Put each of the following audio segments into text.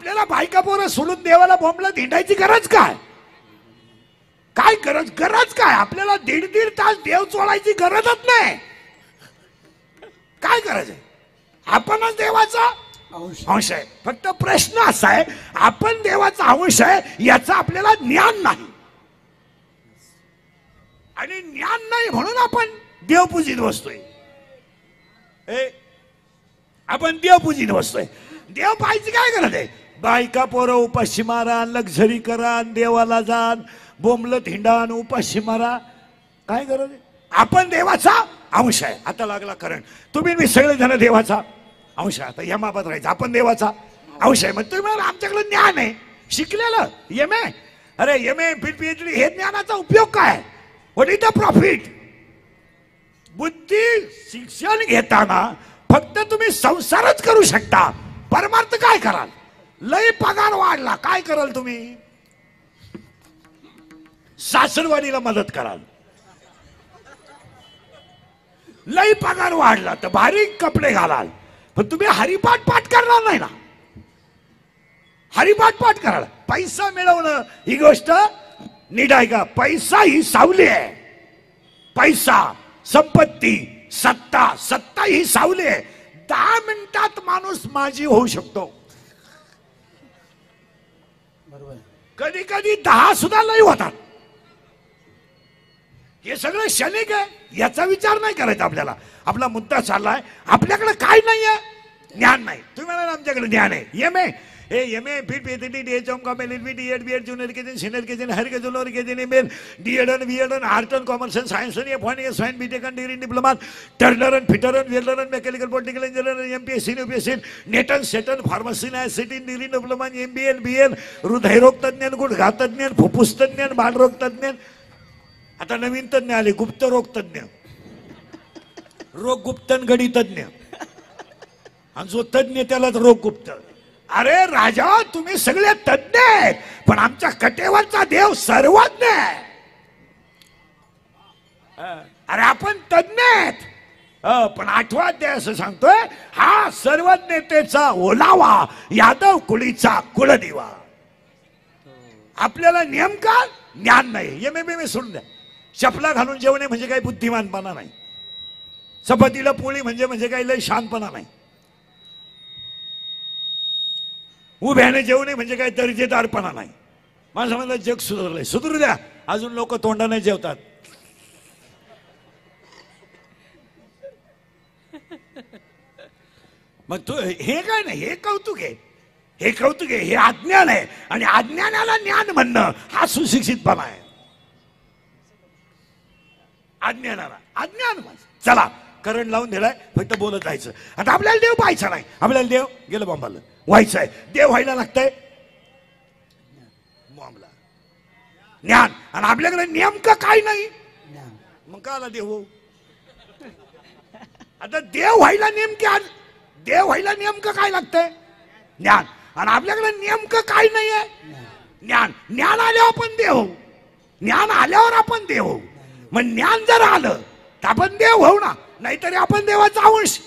आपल्याला बायका पोरं सोडून देवाला बोंबलत हिंडायची गरज काय? काय गरज काय? आपल्याला दीड तास देव चोळायची गरजच नाही. काय गरज आहे? आपणच देवाचा अंश आहे. फक्त प्रश्न असा आहे, आपण देवाचा अंश आहे याचं आपल्याला ज्ञान नाही. आणि ज्ञान नाही म्हणून आपण देवपूजित बसतोय. आपण देवपूजित बसतोय. देव पाहायची काय गरज आहे? बायका पोरं उपाशी मारा, लक्झरी करा, देवाला जाण, बोंबलत हिंडान, उपाशी मारा. काय गरज आहे? आपण देवाचा अंश आहे. आता लागला करंट. तुम्ही मी सगळे जण देवाचा अंश आहे. आता यमाबाद राहायचं, आपण देवाचा अंश आहे. मग तुम्ही म्हणाल आमच्याकडे ज्ञान आहे, शिकलेलं एम.ए. अरे एम.ए. PhD हे ज्ञानाचा उपयोग काय? What is the profit? बुद्धी शिक्षण घेताना फक्त तुम्ही संसारच करू शकता. परमार्थ काय कराल? लय पगार वाढला, काय कराल तुम्ही? सासरवाडीला मदत कराल. लय पगार वाढला तर भारी कपडे घालाल. पण तुम्ही हरिपाठ पाठ करणार नाही ना. हरिपाठ पाठ कराल. पैसा मिळवणं ही गोष्ट नीट आहे का? पैसा ही सावली आहे. पैसा, संपत्ती, सत्ता ही सावली आहे. 10 मिनिटात माणूस माझी होऊ शकतो. कधी कधी 10 सुद्धा नाही होतात. हे सगळं क्षणिक आहे, याचा विचार नाही करायचा आपल्याला. आपला मुद्दा चाललाय, आपल्याकडे काय नाहीये? ज्ञान नाही. तुम्ही म्हणाल आमच्याकडे ज्ञान आहे. MA. PhD DHM LLB D.Ed B.Ed junior केजन सिनियर केजन हायर केजन लोअर केजन MA. D.Ed B.Ed art and commerce and science आणि F1 science BTech and degree diploma turner and fitter and welder and mechanical political engineer MPSC UPSC नेटन सेटन pharmacy city degree diploma MBA BN हृदयरोग तज्ञ, गुडघा तज्ञ, फुफ्फुस तज्ञ, बालरोग तज्ञ. आता नवीन तज्ञ आले, गुप्त रोग तज्ञ, रोग गुप्तन गडी तज्ञ. आणि जो तज्ञ त्यालाच रोग गुप्त. अरे राजा, तुम्ही सगळे तज्ञ आहेत, पण आमच्या कटेवरचा देव सर्वज्ञ आहे. अरे आपण तज्ञ आहेत, पण 8वा अध्याय असं सांगतोय, हा सर्वज्ञतेचा ओलावा, यादव कुळीचा कुलदिवा. आपल्याला नेमका ज्ञान नाही. एम.ए. सोडून द्या. चपला घालून जेवणे म्हणजे काही बुद्धिमानपणा नाही. चपातीला पोळी म्हणजे काही लय शानपणा नाही. उभ्याने जेवणे म्हणजे काही दर्जेदारपणा नाही. माझं म्हणलं जग सुधारलंय. सुधरू द्या. अजून लोक तोंडाने जेवतात. मग तू हे काय नाही, हे कौतुक आहे. हे कौतुक आहे, हे अज्ञान आहे. आणि अज्ञानाला ज्ञान म्हणणं हा सुशिक्षितपणा आहे. अज्ञानाला अज्ञान म्हण. चला, करंट लावून दिलाय, फक्त बोलत जायचं. आता आपल्याला देव पाहायचा नाही. आपल्याला देव गेलं बॉम्बाला व्हायचं आहे. देव व्हायला लागतंय बॉम्बला ज्ञान. आणि आपल्याकडे नेमकं काय नाही. मग का आला देव? आता देव व्हायला नेमकं काय लागतंय? ज्ञान. आणि आपल्याकडे नेमकं काय नाहीये? ज्ञान. ज्ञान आल्यावर आपण देव. ज्ञान आल्यावर आपण देव. मग ज्ञान जर आलं तर आपण देव होऊ ना, नाहीतरी आपण देवाचा अंश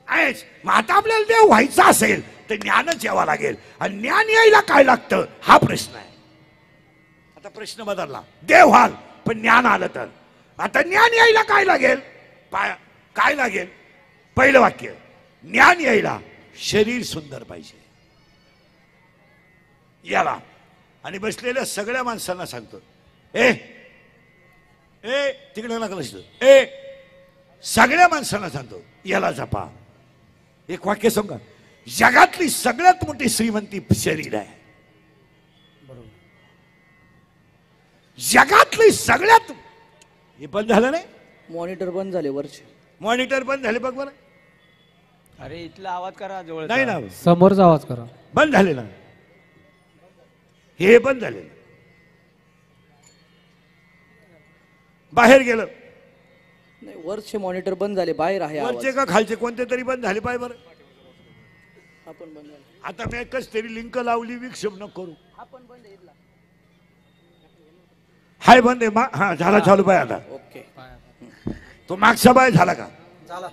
आहेच. मग आता आपल्याला देव व्हायचं असेल तर ज्ञानच यावं लागेल. आणि ज्ञान यायला काय लागतं हा प्रश्न आहे. आता प्रश्न बदलला. देव व्हाल पण ज्ञान आलं तर. आता ज्ञान यायला काय लागेल? काय लागेल? पहिलं वाक्य, ज्ञान यायला शरीर सुंदर पाहिजे. याला आणि बसलेल्या सगळ्या माणसांना सांगतो, ए तिकडे नका लक्ष. सगळ्या माणसांना सांगतो, याला जपा. एक वाक्य सांगा, जगातली सगळ्यात मोठी श्रीमंती शरीर आहे. जगातली सगळ्यात. हे बंद झालं नाही? मॉनिटर बंद झाले वरचे. मॉनिटर बंद झाले बघ बरं. अरे इथला आवाज करा, जवळ नाही ना, समोरचा आवाज करा. बंद झाले ना, हे बंद झाले. बाहेर गेलं नाही, वरचे मॉनिटर बंद झाले, बाहेर आहे आवाज. वरचे का खालचे कोणते तरी बंद झाले पाय बरं. आपण बंद झाले. आता मी एकच तरी लिंक लावली, विक्षेप न करू. आपण बंद इथला. हाय बंद आहे. हा झाला चालू पाय. आता ओके. तो मागचा बाय झाला का?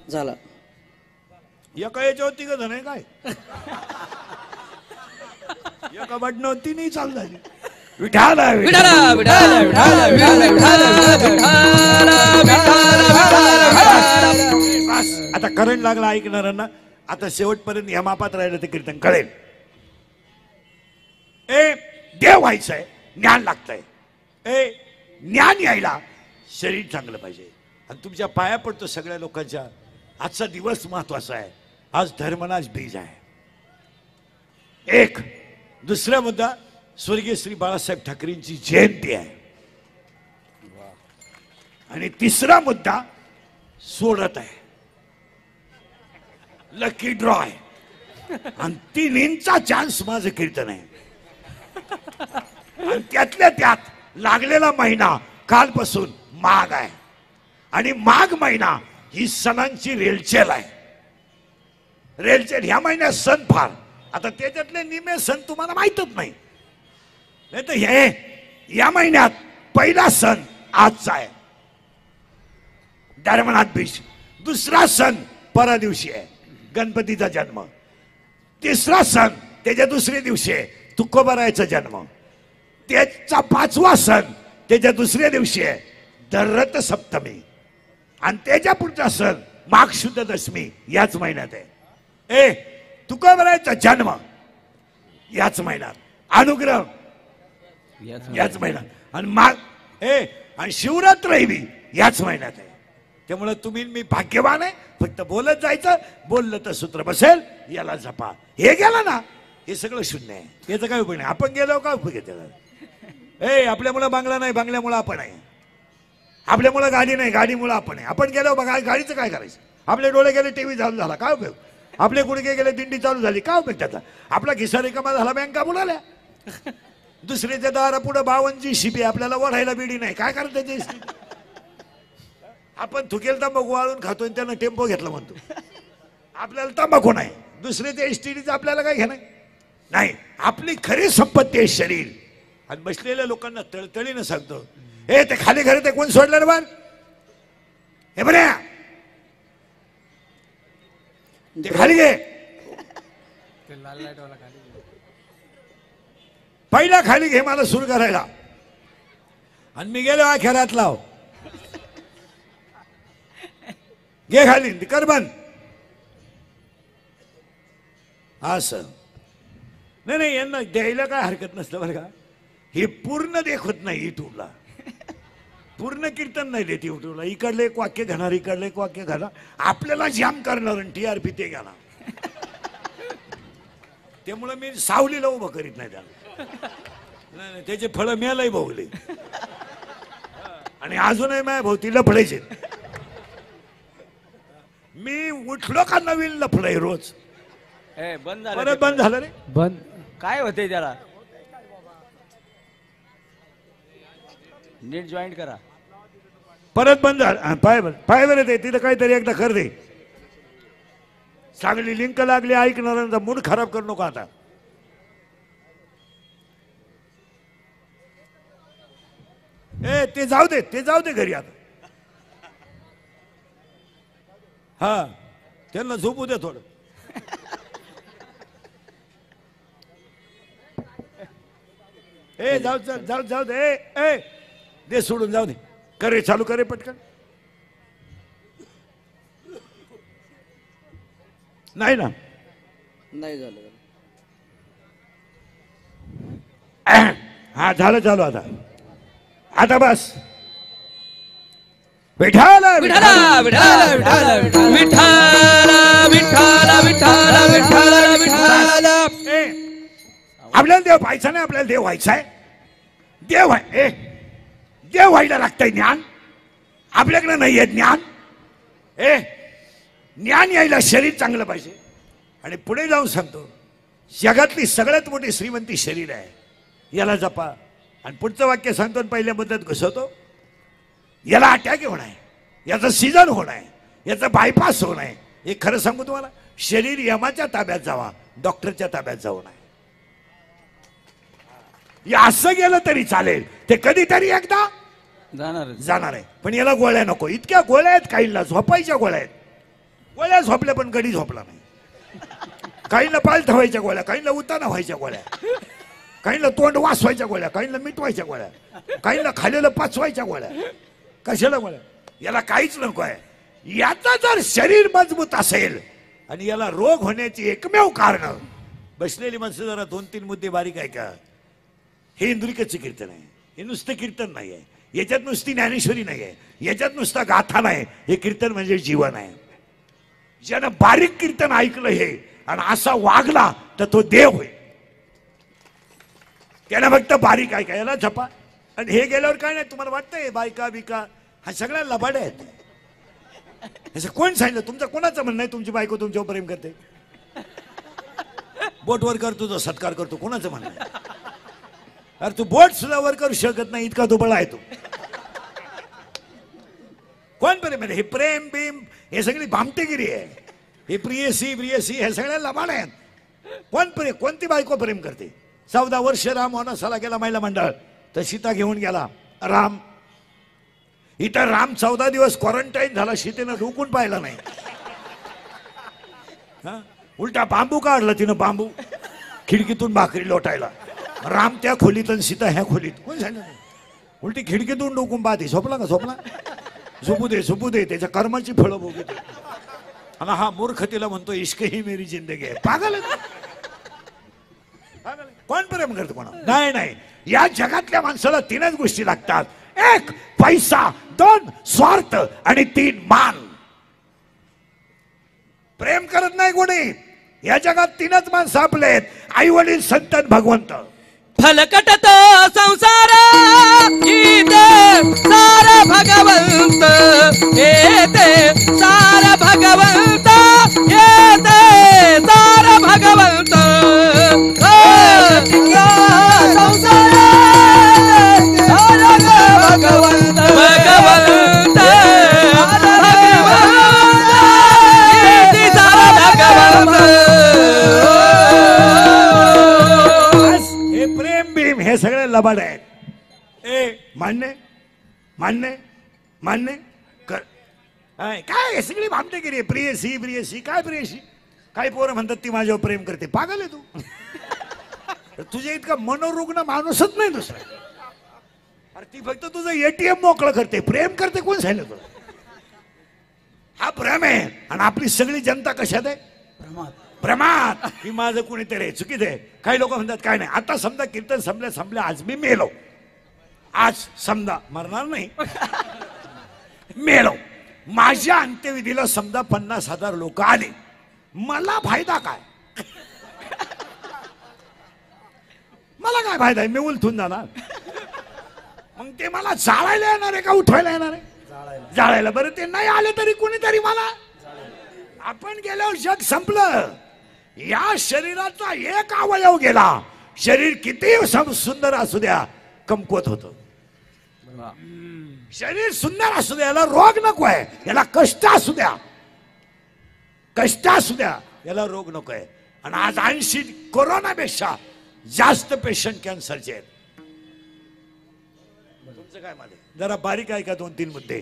झाला. एका याच्यावर 3 जण आहे काय? एका बटनावर तीनही चालू झाली. विठाल विठाला विठाला विठाला विठाला विठाला. बस आता करंट लागला ऐकणाऱ्यांना. आता शेवटपर्यंत या मापात राहिलं ते कीर्तन कळेल. ए देव व्हायचंय, ज्ञान लागतंय. ए ज्ञान यायला शरीर चांगलं पाहिजे. आणि तुमच्या पाया पडतो सगळ्या लोकांच्या. आजचा दिवस महत्वाचा आहे. आज धर्मराज बीज आहे. एक दुसरा मुद्दा, स्वर्गीय श्री बाळासाहेब ठाकरेंची जयंती आहे. आणि तिसरा मुद्दा सोडत आहे, लकी ड्रॉ आहे. आणि 3 इंचा चान्स माझं कीर्तन आहे. आणि त्यातल्या त्यात लागलेला महिना कालपासून माघ आहे. आणि माघ महिना ही सणांची रेलचेल आहे. रेलचेल ह्या महिन्यात सण फार. आता त्याच्यातले निमे सण तुम्हाला माहितच नाही. नाही तर हे या महिन्यात पहिला सण आजचा आहे, धर्मनाथ बीज. दुसरा सण परा दिवशी आहे, गणपतीचा जन्म. तिसरा सण त्याच्या दुसऱ्या दिवशी आहे, तुकोबारायचा जन्म. त्याचा 5वा सण त्याच्या दुसऱ्या दिवशी आहे, दररथ सप्तमी. आणि त्याच्या पुढचा सण माघ शुद्ध दशमी याच महिन्यात आहे. ए तुकोबारायचा जन्म याच महिन्यात, अनुग्रह याच महिन्यात. आणि माघ आणि शिवरात्र बी याच महिन्यात आहे. त्यामुळे तुम्ही मी भाग्यवान आहे. फक्त बोलत जायचं, बोललं तर सूत्र बसेल. याला जपा. हे गेलं ना हे सगळं शून्य आहे. याचा काय उपयोग नाही. आपण गेलो काय उपयोग आहे त्याला. आपल्यामुळं बांगला नाही, बांगल्यामुळं आपण आहे. आपल्यामुळं गाडी नाही, गाडीमुळं आपण आहे. आपण गेलो बघा, गाडीचं काय करायचं. आपले डोळे गेले, टीव्ही चालू झाला, काय उपयोग. आपले गुडघे गेले, दिंडी चालू झाली, काय उपयोग त्याचा. आपला खिसा रिकामा झाला, बँका बुडाल्या. दुसऱ्याच्या दारा पुढे 52 शिपी, आपल्याला ओढायला बिडी नाही, काय करत त्याची. आपण थुकेल तंबाखू वाळून खातोय, त्यानं टेम्पो घेतला म्हणतो. आपल्याला तंबाखू नाही, दुसऱ्याच्या एसटीडीचं आपल्याला काय घेणं नाही. आपली खरी संपत्ती आहे शरीर. आणि बसलेल्या लोकांना तळतळीनं सांगतो, हे ते खाली घरी ते कोण सोडलं रे बार. हे बरे ते खाली घे. पहिला खाली घे मला सुरू करायला. आणि मी गेलो आखेरात लाव, घे खाली कर बंद. असं नाही नाही, यांना द्यायला काय हरकत नसतं बरं का. हे पूर्ण देखत नाही युट्यूबला. पूर्ण कीर्तन नाही देत युट्यूबला. इकडले एक वाक्य घेणार, इकडले एक वाक्य घेणार, आपल्याला जाम करणार आणि TRP ते घेणार. त्यामुळे मी सावलीला उभं करीत नाही त्याला. नाही त्याचे फळं मेलाही भोगले. आणि अजूनही माझ्या भोवती लफडायचे. मी उठलो का नवीन लफडाय रोज. बंद झालं, परत बंद झालं रे. बंद काय होते त्याला. नीट जॉईंट करा. परत बंद झालं. पाय बरं ते तिथं काहीतरी एकदा कर दे. चांगली लिंक लागली, ऐकणाऱ्यांचा मूड खराब करू नको आता. ते जाऊ दे, ते जाऊ दे घरी आता. हा त्यांना झोपू दे थोडं. जाऊ जाऊ जाऊ दे. दे सोडून, जाऊ दे. करे चालू करे पटकन. नाही ना, नाही झालं. हा झालं चालू आता. आता बस. विठाला विठाला विठाला विठाला विठाला विठाला विठाला विठाला विठाला. आपल्याला देव पाहायचा नाही, आपल्याला देव व्हायचा आहे. देव आहे, देव व्हायला लागतंय ज्ञान. आपल्याकडे नाहीये ज्ञान. ज्ञान यायला शरीर चांगलं पाहिजे. आणि पुढे जाऊन सांगतो, जगातली सगळ्यात मोठी श्रीमंती शरीर आहे, याला जपा. आणि पुढचं वाक्य सांगतो आणि पहिल्या मुद्द्यात घुसवतो, याला अटॅक होणं आहे, याचं सीझन होणं आहे, याचं बायपास होणं आहे. हे खरं सांगू तुम्हाला, शरीर यमाच्या ताब्यात जावा, डॉक्टरच्या ताब्यात जाऊ नये. असं गेलं तरी चालेल, ते कधीतरी एकदा जाणार आहे. पण याला गोळ्या नको. इतक्या गोळ्या आहेत काहींना, झोपायच्या गोळ्या आहेत. गोळ्या झोपल्या पण गडी झोपला नाही. काहींना पाल ठेवायच्या गोळ्या, काहींना उताना व्हायच्या गोळ्या. काहींना तोंड वाचवायच्या गोळ्या, काहींना मिटवायच्या गोळ्या, काहींना खाल्लेलं पचवायच्या गोळ्या. कशाला गोळ्या? याला काहीच नको आहे. याचा जर शरीर मजबूत असेल आणि याला रोग होण्याची एकमेव कारण, बसलेली माणसं जरा 2-3 मुद्दे बारीक आहे का? हे इंद्रिकचे कीर्तन आहे, हे नुसतं कीर्तन नाही आहे, याच्यात नुसती ज्ञानेश्वरी नाही आहे, याच्यात नुसता गाथा नाही. हे कीर्तन म्हणजे जीवन आहे. ज्यानं बारीक कीर्तन ऐकलं हे आणि असा वागला तर तो देव होईल. त्याला फक्त बारीक ऐका, याला झपा. आणि हे गेल्यावर काय नाही, तुम्हाला वाटतंय बायका बिका हा सगळ्या लबाड आहेत. असं कोण सांगितलं? तुमचं कोणाचं म्हणणं आहे तुमची बायको तुमच्यावर प्रेम करते? बोट वर करतो तो सत्कार करतो, कोणाचं म्हणणं आहे? अरे तू बोट सुद्धा वर करू शकत नाही इतका दुबळा आहे तू. कोण प्रेम आहे? हे प्रेम बिम हे सगळी भामटेगिरी आहे. हे प्रियसी प्रियसी हे सगळ्या लबाड आहेत. कोणती बायको प्रेम करते? 14 वर्ष राम वनवासाला गेला महिला मंडळ, तर सीता घेऊन गेला राम. इथं राम 14 दिवस क्वारंटाईन झाला, सीतेनं डोकून पाहिला नाही. उलटा बांबू काढला तिनं, बांबू खिडकीतून भाकरी लोटायला. राम त्या खोलीत आणि सीता ह्या खोलीत. कोण सांगितलं? उलटी खिडकीतून डोकून पाहते. झोपला का? झोपला. झोपू दे त्याच्या कर्माची फळं भोगू दे. आणि हा मूर्ख तिला म्हणतो इश्क ही मेरी जिंदगी आहे. पागल आहे. कोण प्रेम करतो कोणा? नाही. या जगातल्या माणसाला 3च गोष्टी लागतात. 1 पैसा, 2 स्वार्थ आणि 3 मान. प्रेम करत नाही कोणी. या जगात 3च माणसं आपले आहेत: आई वडील, संतान, भगवंत. फलकटत संसार गीते सार भगवंत येते, सार भगवंत येते, सार भगवंत. संसार भगवंत भगवंत हे सगळे लबाड आहेत. मान्य कर. काय हे सगळी भामटेगिरी आहे. प्रियसी काय प्रियसी? काय पोरं म्हणतात ती माझ्यावर प्रेम करते. पागल आहे तू. तुझ्या इतका मनोरुग्ण माणूसच नाही दुसरा. अरे ती फक्त तुझं ATM मोकळं करते. प्रेम करते कोण सांगितलं तुला? हा भ्रम आहे. आणि आपली सगळी जनता कशात आहे? भ्रमात. ही माझं कुणीतरी आहे. चुकीचं आहे. काही लोक म्हणतात काय नाही. आता समजा कीर्तन संपल्या आज मी मेलो. आज समजा मरणार नाही, मेलो. माझ्या अंत्यविधीला समजा 50,000 लोक आले, मला फायदा काय? मला काय फायदा आहे? मी उलथून जाणार. मग ते मला जाळायला येणार आहे का उठवायला येणार आहे? जाळायला. बरं ते नाही आले तरी कोणीतरी मला. आपण गेल्यावर जग संपलं. या शरीराचा एक अवयव गेला, शरीर किती सुंदर असू द्या कमकुवत होतं. शरीर सुंदर असू द्या, याला रोग नको आहे. याला कष्ट असू द्या, याला रोग नको आहे. आणि आज 80 कोरोनापेक्षा जास्त पेशंट कॅन्सरचे आहेत. तुमचं काय मध्ये जरा बारीक आहे का? 2-3 मुद्दे.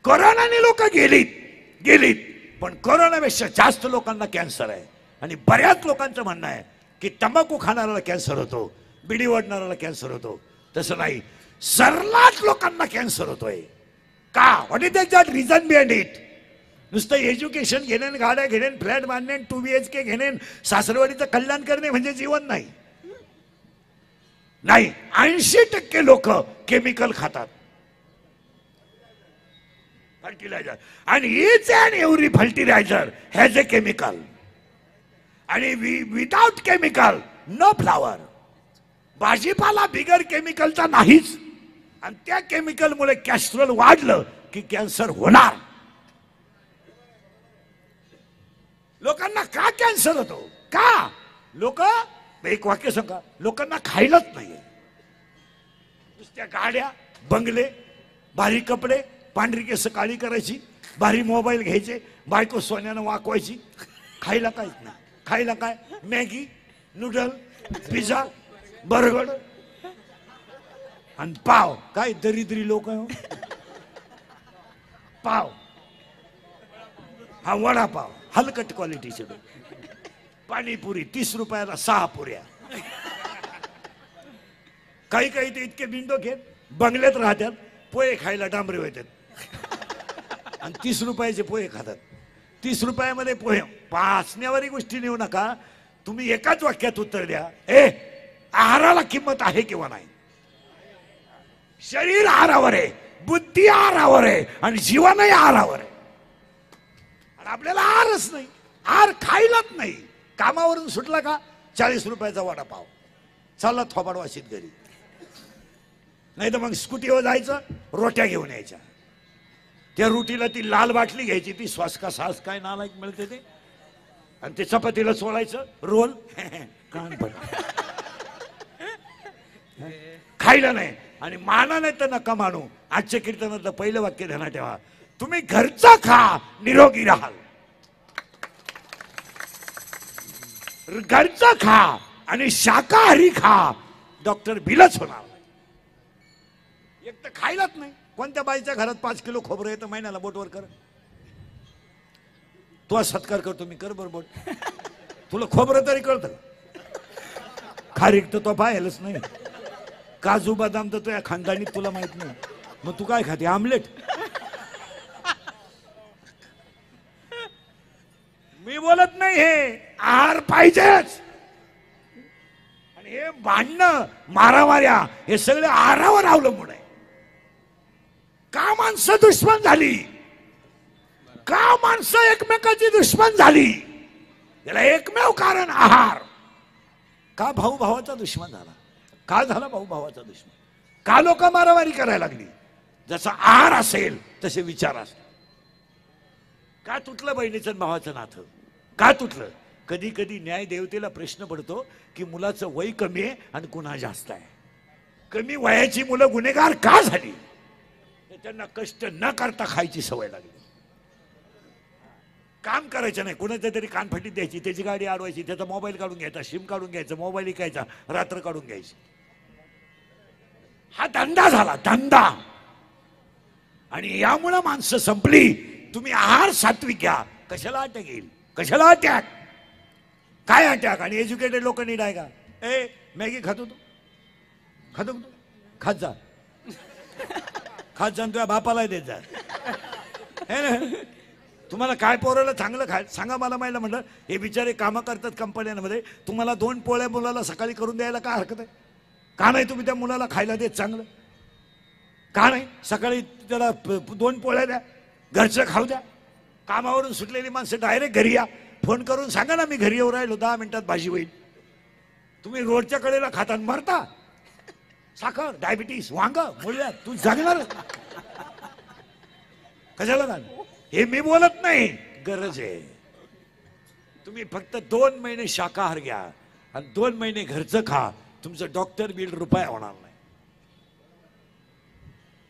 कोरोनाने लोक गेलीत, पण कोरोनापेक्षा जास्त लोकांना कॅन्सर आहे. आणि बऱ्याच लोकांचं म्हणणं आहे की तंबाखू खाणाऱ्याला कॅन्सर होतो, बिडी ओढणाऱ्याला कॅन्सर होतो. तसं नाही, सर्रास लोकांना कॅन्सर होतोय. का? What is that reason behind it? नुसतं एज्युकेशन घेणे, गाड्या घेणे, फ्लॅट बांधणे, 2 BHK घेणे, सासरवाडीचं कल्याण करणे म्हणजे जीवन नाही. 80% लोक केमिकल खातात, फर्टिलायझर. आणि each and every fertiliser has a chemical. आणि विदाउट केमिकल नो फ्लावर. भाजीपाला बिगर केमिकलचा नाहीच. आणि त्या केमिकलमुळे कॅस्ट्रॉल वाढलं की कॅन्सर होणार. लोकांना का कॅन्सर होतो? का? लोक, एक वाक्य सांगा, लोकांना खायलाच नाहीये. नुसत्या गाड्या, बंगले, भारी कपडे, पांढरी केस काळी करायची, भारी मोबाईल घ्यायचे, बायको सोन्यानं वाकवायची. खायला काहीच नाही. खायला काय? मॅगी, नूडल, पिझ्झा, बर्गर आणि पाव. काय दरिद्री लोक आहे. पाव, हा वडापाव हलकट क्वालिटीचे. पाणीपुरी 30 रुपयाला 6 पुऱ्या. काही काही ते इतके बिंडोक आहेत बंगल्यात राहतात पोहे खायला डांबरे येतात आणि 30 रुपयाचे पोहे खातात. 30 रुपयामध्ये पोहे हसण्यावारी गोष्टी नेऊ नका. तुम्ही एकाच वाक्यात उत्तर द्या. आहाराला किंमत आहे किंवा नाही? शरीर आहारावर आहे, बुद्धी आहारावर आहे आणि जीवनही आहारावर आहे. आणि आपल्याला आहारच नाही, आहार खायलाच नाही. कामावरून सुटला का 40 रुपयाचा वडापाव, चालला थोबाड वाशीत घरी. नाही तर मग स्कूटीवर जायचं, रोट्या घेऊन यायच्या. त्या रोटीला ती लाल बाटली घ्यायची, ती श्वास का सास काय नालायक मिळते ते, आणि ते चपातीला सोडायचं रोल कान पड खायला नाही. आणि माना नाही तर नका मानू. आजच्या कीर्तनातलं पहिलं वाक्य ध्यानात ठेवा, तुम्ही घरचा खा निरोगी राहाल. घरचा खा आणि शाकाहारी खा, डॉक्टर बिलच होणार. एक तर खायलाच नाही. कोणत्या बाईच्या घरात 5 किलो खोबरं येतं महिन्याला? बोटवर कर. तू सत्कार करतो मी, कर बरं बोट. तुला खोबरं तरी कळतं? खारीक तर तो पाहायलाच नाही. काजू बदाम तर तुझ्या खानदानीत तुला माहित नाही. मग तू काय खाते? आमलेट? मी बोलत नाही, हे आहार पाहिजेच. आणि हे भांडणं मारामाऱ्या हे सगळे आहारावर अवलंबून आहे. का माणसं दुश्मन झाली? का माणसं एकमेकाची दुश्मन झाली? याला एकमेव कारण आहार. का भाऊ भावाचा दुश्मन झाला? का झाला भाऊ भावाचा दुश्मन? का लोक मारामारी करायला लागली? जसा आहार असेल तसे विचार असतात. का तुटलं बहिणीचं आणि भावाचं नातं? का तुटलं? कधी कधी न्याय देवतेला प्रश्न पडतो की मुलाचं वय कमी आहे आणि गुन्हा जास्त आहे. कमी वयाची मुलं गुन्हेगार का झाली? त्यांना कष्ट न करता खायची सवय लागली. काम करायचं नाही, कुणाच्या तरी कानफटीत द्यायची, त्याची गाडी अडवायची, त्याचा मोबाईल काढून घ्यायचा, सिम काढून घ्यायचा, मोबाईल विकायचा, रात्र काढून घ्यायची. हा धंदा झाला, धंदा. आणि यामुळे माणसं संपली. तुम्ही आहार सात्विक घ्या. कशाला अटॅक येईल? कशाला अटॅक? काय अटॅक? आणि एज्युकेटेड लोक नीट आहे का? मॅगी खातो तू? खातो तू? खात जा, खात जा, तुझ्या बापाला देत जा. हे ना, तुम्हाला काय पोराला चांगलं खाय सांगा मला. माहिला म्हटलं हे बिचारे कामं करतात कंपन्यांमध्ये, तुम्हाला 2 पोळ्या मुलाला सकाळी करून द्यायला काय हरकत आहे? का नाही तुम्ही त्या मुलाला खायला देत चांगलं? का नाही सकाळी त्याला 2 पोळ्या द्या, घरचं खाऊ द्या. कामावरून सुटलेली माणसं डायरेक्ट घरी या, फोन करून सांगा ना मी घरी येऊ राहिलो, 10 मिनिटात भाजी होईल. तुम्ही रोडच्या कडेला खाता मरता. साखर, डायबिटीस, वांग, मुळ्या, तू जगणार कशाला ना? हे मी बोलत नाही, गरज आहे. तुम्ही फक्त 2 महिने शाकाहार घ्या आणि 2 महिने घरचं खा, तुमचं डॉक्टर बिल रुपया होणार नाही.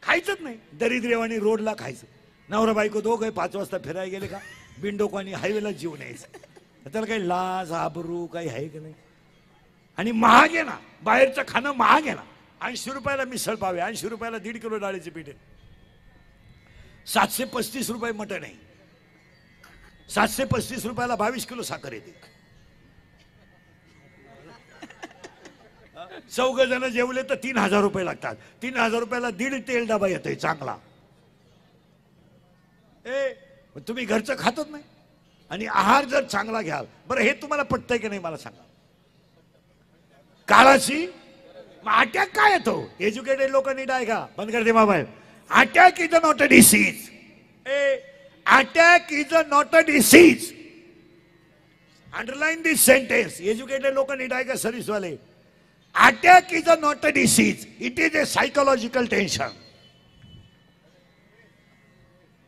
खायचंच नाही. दरिद्रेवाणी रोडला खायचं. नवरा बायको दोघं 5 वाजता फिरायला गेले का बिंडोकानी हायवेला जीवन यायचं. त्याला काही लाज आबरू काही आहे की नाही? आणि महाग आहे ना, बाहेरचं खाणं महाग आहे ना. 80 रुपयाला मिसळ पाव आहे, 80 रुपयाला 1.5 किलो डाळीचे पीठ आहे. 735 रुपये मटण आहे. 735 रुपयाला 22 किलो साखर येते. 4 जण जेवले तर 3000 रुपये लागतात. 3000 रुपयाला 1.5 तेल डबा येतोय चांगला. तुम्ही घरचं खातच नाही. आणि आहार जर चांगला घ्याल, बरं हे तुम्हाला पटतंय की नाही मला सांगा? काळाची अटॅक काय येतो? एज्युकेटेड लोक नीट आहे का? बंद करते बाबा. Attack is not a disease. Attack is not a disease. Underline this sentence. Educated लोक नीट आहे का सर्व्हिसवाले? Attack is not a disease, it is a psychological tension.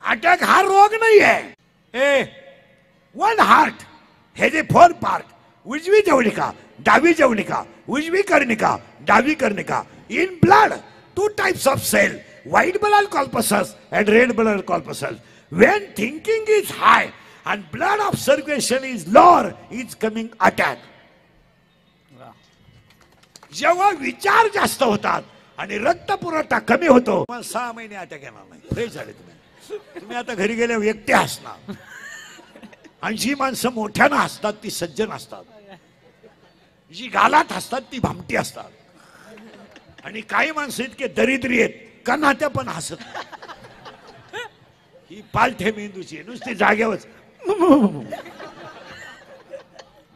Attack हा रोग नाही आहे. One heart has a 4 part. उजवी जवनिका, डावी जवनिका, उजवी कर्णिका, डावी कर्णिका. In blood, 2 types of cell, white blood corpuscles and red blood corpuscles. When thinking is high and blood of circulation is lower, is coming attack. जेव्हा विचार जास्त होतात आणि रक्त पुरवठा कमी होतो, 6 महिने अटॅक येणार नाही. फ्रेश झाले तुम्ही आता घरी गेल्यावर एकटे हसणार. आणि जी माणसं मोठ्यानं हसतात ती सज्जन असतात, जी गालात हसतात ती भामटी असतात. आणि काही माणसं इतके दरिद्री आहेत का नात्या पण हसत नाही. ही पालथे मेंदूची आहे, नुसती जाग्यावरच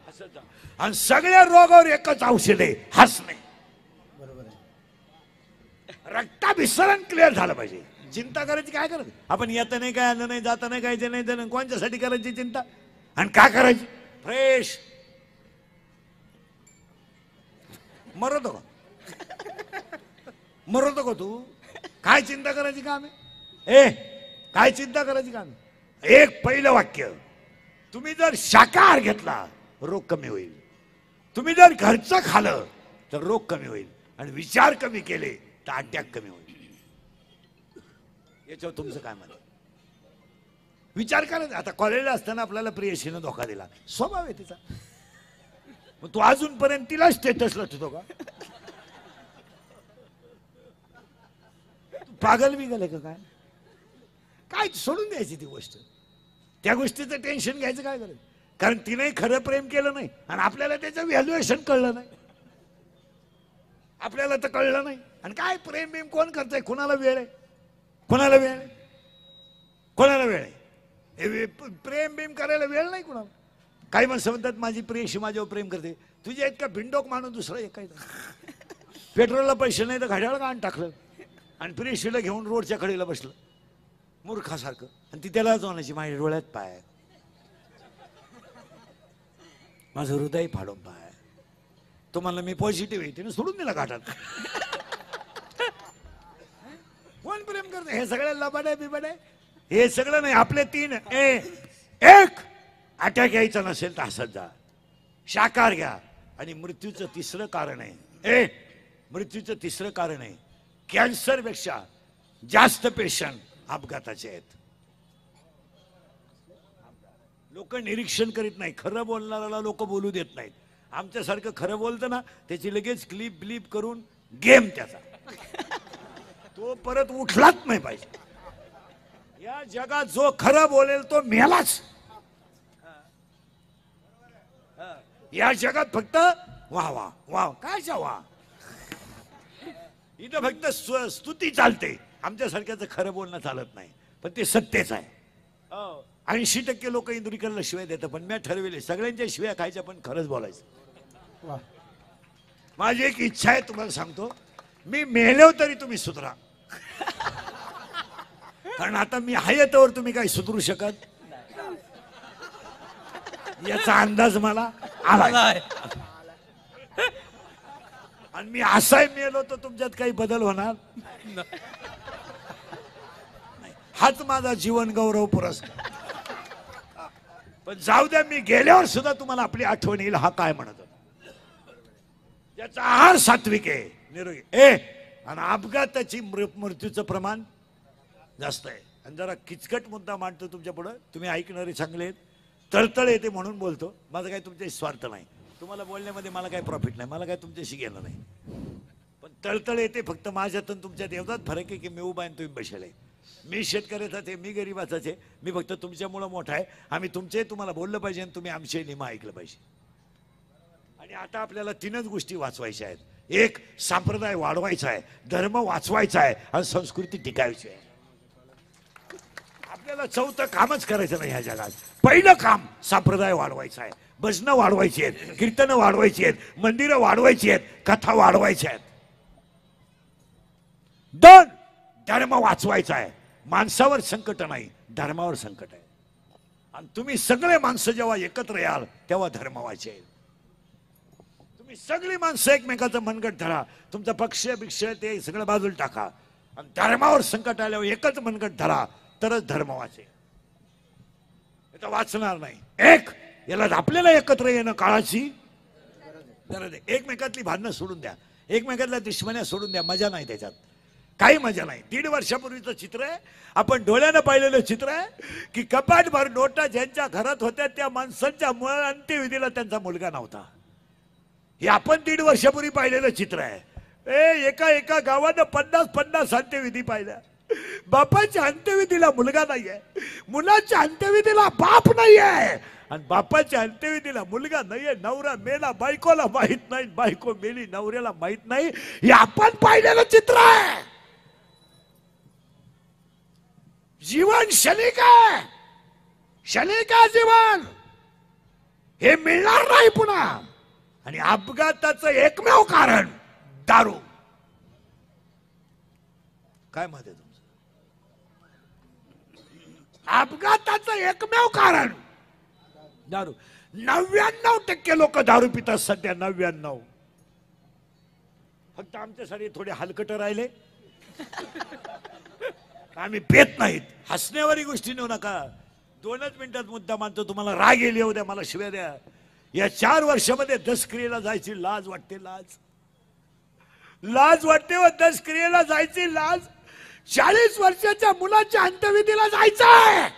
हसत जा. आणि सगळ्या रोगावर एकच औषध आहे, हसणे. रक्ताभिसरण क्लिअर झालं पाहिजे. चिंता करायची काय करायची? आपण येता नाही काय, आलं नाही, जाता नाही काय, नाही देणं, कोणच्यासाठी करायची चिंता आणि काय करायची? फ्रेश मरतो का? मरतो का तू? काय चिंता करायची काम आहे? काय चिंता करायची काम आहे? एक पहिलं वाक्य, तुम्ही जर शाकाहार घेतला रोग कमी होईल. तुम्ही जर घरचं खाल्लं तर रोग कमी होईल. आणि विचार कमी केले तर अटॅक कमी होईल. याच्यावर तुमचं काय मत? विचार करायचा. आता कॉलेजला असताना आपल्याला प्रियशीनं धोका दिला, स्वभाव आहे तिचा. मग तू अजूनपर्यंत तिला स्टेटसला ठेवतो का? तू पागल बिगल आहे का काय? काय सोडून द्यायची ती गोष्ट. त्या गोष्टीचं टेन्शन घ्यायचं काय करायचं? कारण तिने खरं प्रेम केलं नाही आणि आपल्याला त्याचं व्हॅल्युएशन कळलं नाही. आपल्याला तर कळलं नाही. आणि काय प्रेम बिम कोण करतंय? कोणाला वेळ आहे? कोणाला वेळ आहे? कोणाला वेळ आहे? प्रेम बिम करायला वेळ नाही कोणाला. काही माणसं म्हणतात माझी प्रेयशी माझ्यावर प्रेम करते. तुझ्या इतका भिंडोक माणूस दुसरा एक काय? पेट्रोलला पैसे नाही तर घड्याळ का आण टाकलं आणि प्रेयशीला घेऊन रोडच्या कडेला बसलं मूर्खासारखं. आणि ती त्याला जाण्याची माझ्या डोळ्यात पाय, माझं हृदय फाडून पाय. तो म्हणला मी पॉझिटिव्ह आहे, तिने सोडून दिला घाटात. कोण प्रेम करते? हे सगळं लबाड आहे बिबाड आहे. हे सगळं नाही. आपले तीन एक अटॅक यायचा नसेल तर हसत जा, शाकाहार घ्या. आणि मृत्यूचं तिसरं कारण आहे, मृत्यूचं तिसरं कारण आहे, कॅन्सर पेक्षा जास्त पेशंट अपघाताचे आहेत. लोक निरीक्षण करीत नाही. खरं बोलणाऱ्याला लोक बोलू देत नाहीत. आमच्यासारखं खरं बोलतं ना त्याची लगेच क्लिप ब्लिप करून गेम त्याचा, तो परत उठलाच नाही पाहिजे. या जगात जो खरं बोलेल तो मेलाच. या जगात फक्त वा वा वा काय वा, इथं फक्त स्तुती चालते. आमच्यासारख्याचं खरं बोलणं चालत नाही. पण ते सत्यच आहे. 80% लोक इंदुरीकरला शिवाय देतात. पण मी ठरविले सगळ्यांच्या शिव्या खायच्या पण खरंच बोलायचं. माझी एक इच्छा आहे, तुम्हाला सांगतो, मी मेलो तरी तुम्ही सुधरा. कारण आता मी आहे तोवर तुम्ही काही सुधरू शकत याचा अंदाज मला आला. आणि मी असाही मेलो तर तुमच्यात काही बदल होणार नाही. हाच माझा जीवन गौरव पुरस्कार. पण जाऊ द्या, मी गेल्यावर सुद्धा तुम्हाला आपली आठवण येईल. हा काय म्हणत होता? ज्याचा आहार सात्विक आहे, निरोगी आणि अपघाताची मृत्यूचं प्रमाण जास्त आहे. आणि जरा किचकट मुद्दा मांडतो तुमच्या पुढं, तुम्ही ऐकणारे चांगले आहेत. तळतळ येते म्हणून बोलतो. माझा काही तुमच्याशी स्वार्थ नाही. तुम्हाला बोलण्यामध्ये मला काही प्रॉफिट नाही. मला काही तुमच्याशी गेलं नाही. पण तळतळ येते फक्त माझ्यात आणि तुमच्यात. एवढाच फरक आहे की मी उभा आहे तुम्ही बसले. मी शेतकऱ्याचाच आहे, मी गरीबाचाच आहे. मी फक्त तुमच्यामुळं मोठा आहे. आम्ही तुमचे तुम्हाला बोललं पाहिजे आणि तुम्ही आमचे नियम ऐकलं पाहिजे. आणि आता आपल्याला तीनच गोष्टी वाचवायच्या आहेत. एक, संप्रदाय वाढवायचा आहे, धर्म वाचवायचा आहे आणि संस्कृती टिकायची आहे. आपल्याला चौथं कामच करायचं नाही ह्या जगात. पहिलं काम संप्रदाय वाढवायचा आहे. भजनं वाढवायची आहेत, कीर्तनं वाढवायची आहेत, मंदिरं वाढवायची आहेत, कथा वाढवायच्या आहेत. 2, धर्म वाचवायचा आहे. माणसावर संकट नाही, धर्मावर संकट आहे. आणि तुम्ही सगळे माणसं जेव्हा एकत्र याल तेव्हा धर्म वाचेल. तुम्ही सगळी माणसं एकमेकाचं मनगट धरा. तुमचा पक्ष बिक्ष ते सगळं बाजूला टाका आणि धर्मावर संकट आल्यावर एकच मनगट धरा, तरच धर्म वाचेल. तर वाचणार नाही. एक, याला आपल्याला एकत्र येणं काळाची गरज आहे. एकमेकातली भांडणं सोडून द्या, एकमेकातल्या दुश्मन्या सोडून द्या. मजा नाही त्याच्यात, काही मजा नाही. 1.5 वर्षापूर्वीचं चित्र आहे, आपण डोळ्यानं पाहिलेलं चित्र आहे की कपाटभर नोटा ज्यांच्या घरात होत्या त्या माणसांच्या अंत्यविधीला त्यांचा मुलगा नव्हता. हे आपण 1.5 वर्षापूर्वी पाहिलेलं चित्र आहे. एका गावानं 50 अंत्यविधी पाहिल्या. बापाच्या अंत्यविधीला मुलगा नाहीये, मुलाच्या अंत्यविधीला बाप नाहीये. आणि बापाच्या अंत्यविधीला मुलगा नाहीये, नवरा मेला, बायकोला माहित नाही, बायको मेली, नवऱ्याला माहित नाही. हे आपण पाहिलेलं चित्र आहे. जीवन क्षणिक आहे, क्षणिक आहे जीवन. हे मिळणार नाही पुन्हा. आणि अपघाताचं एकमेव कारण दारू. काय मत आहे तुमचं? अपघाताचं एकमेव कारण दारू. 99% लोक दारू पितात सध्या. 99. फक्त आमच्यासाठी थोडे हलकट राहिले. आम्ही पेत नाहीत. हसण्यावारी गोष्टी नेऊ नका. 2च मिनिटात मुद्दा मानतो. तुम्हाला राग येईल येऊ द्या, मला शिव्या द्या. या 4 वर्षामध्ये दशक्रियेला जायची लाज वाटते. लाज वाटते व दशक्रियेला जायची लाज. 40 वर्षाच्या मुलाच्या अंत्यविधीला जायचंय.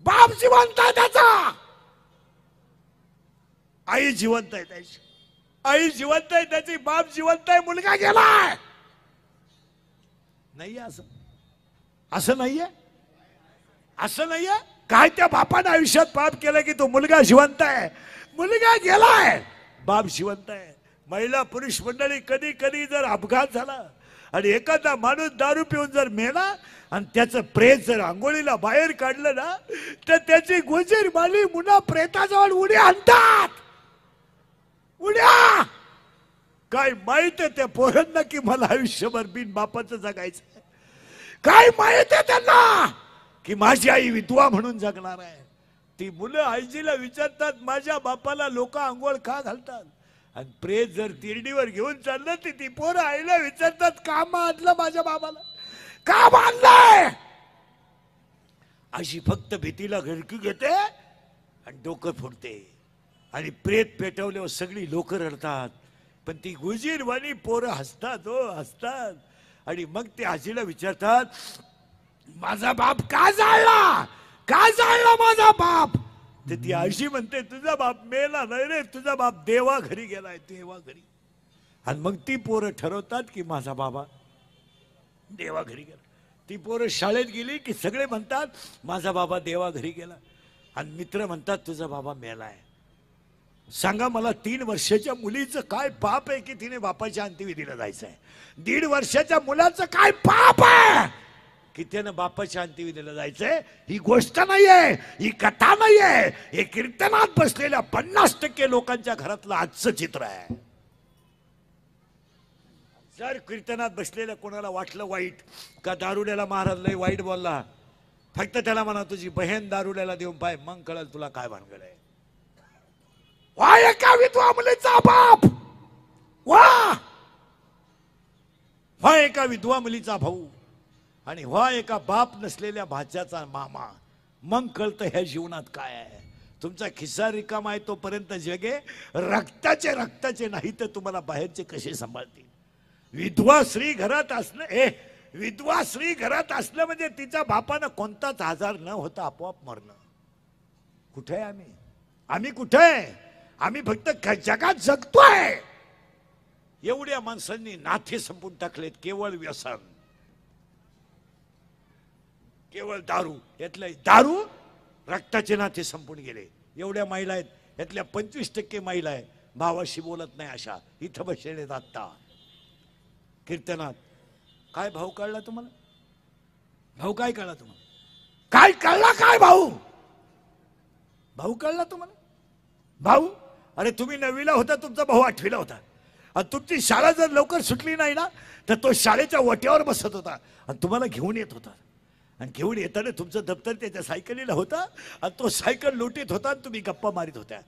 बाप जिवंत आहे त्याचा, आई जिवंत आहे त्याची, आई जिवंत आहे त्याची, बाप जिवंत आहे, मुलगा गेलाय. नाहीये असं नाहीये, असं नाहीये. काय त्या बापानं आयुष्यात पाप केलं की तो मुलगा जिवंत आहे, मुलगा गेलाय, बाप जिवंत आहे. महिला पुरुष मंडळी, कधी कधी जर अपघात झाला आणि एखादा माणूस दारू पिऊन जर मेला आणि त्याचं प्रेत जर आंघोळीला बाहेर काढलं ना, तर त्याची गुजीर माली मुना प्रेताजवळ उड्या आणतात. उड्या. काय माहित आहे त्या पोरांना की मला आयुष्यभर बिन बापाचं जगायचं. काय माहित आहे त्यांना की माझी आई विधवा म्हणून जगणार आहे. ती मुलं आईजीला विचारतात, माझ्या बापाला लोक आंघोळ का घालतात? आणि प्रेत जर तिरडीवर घेऊन चाललं, ती पोरं आईला विचारतात, का मारलं माझ्या बाबाला, का बांधलंय? अशी फक्त भीतीला घडकी घेते आणि डोकं फुटते. आणि प्रेत पेटवल्यावर सगळी लोक रडतात. पण ती गुजीरवाणी पोरं हसतात, हो हसतात. आणि मग ते आजीला विचारतात, माझा बाप का जाळला, का जाळला माझा बाप? तर ती आजी म्हणते, तुझा बाप मेला नाही रे, तुझा बाप देवा घरी गेलाय, देवा घरी. आणि मग ती पोरं ठरवतात की माझा बाबा देवा घरी गेला. ती पोरं शाळेत गेली की सगळे म्हणतात माझा बाबा देवा घरी गेला. आणि मित्र म्हणतात तुझा बाबा मेलाय. सांगा मला, 3 वर्षाच्या मुलीचं काय पाप आहे की तिने बापाच्या अंत्यविधीला जायचंय? 1.5 वर्षाच्या मुलाचं काय पाप आहे की त्यानं बापाच्या अंत्यविधीला जायचंय? ही गोष्ट नाहीये, ही कथा नाहीये, हे कीर्तनात बसलेल्या 50% लोकांच्या घरातलं आजचं चित्र आहे. जर कीर्तनात बसलेल्या कोणाला वाटलं वाईट का दारुड्याला महाराज लय वाईट बोलला, फक्त त्याला म्हणा तुझी बहीण दारुड्याला देऊन पाय, मग कळेल तुला काय भानगड आहे. वा एका विधवा मुलीचा बाप, वा एका विधवा मुलीचा भाऊ, आणि वा एका बाप नसलेल्या भाच्याचा मामा. मग कळतं ह्या जीवनात काय आहे. तुमचा खिस्सा रिकामा आहे तोपर्यंत जगे रक्ताचे नाही तर तुम्हाला बाहेरचे कसे सांभाळतील. विधवा स्त्री घरात असणं, विधवा स्त्री घरात असलं म्हणजे तिच्या बापानं कोणताच आजार न होता आपोआप मरणं. कुठे आहे आम्ही? आम्ही कुठे आहे? आम्ही फक्त जगात जगतोय. एवढ्या माणसांनी नाथे संपून टाकलेत. केवळ व्यसन, केवळ दारू. यातलं दारू रक्ताचे नाते संपून गेले. एवढ्या महिला आहेत, यातल्या 25% महिला आहेत भावाशी बोलत नाही अशा इथं बसलेले. आत्ता कीर्तनात काय भाऊ कळला तुम्हाला? भाऊ काय कळला तुम्हाला? काय कळला? काय भाऊ? भाऊ कळला तुम्हाला? भाऊ, अरे तुम्ही 9वीला होता, तुमचा भाऊ 8वीला होता. आणि तुमची शाळा जर लवकर सुटली नाही ना, तर तो शाळेच्या वट्यावर बसत होता आणि तुम्हाला घेऊन येत होता. आणि घेऊन येताना तुमचं दप्तर त्याच्या सायकलीला होतं आणि तो सायकल लुटीत होता आणि तुम्ही गप्पा मारित होत्या.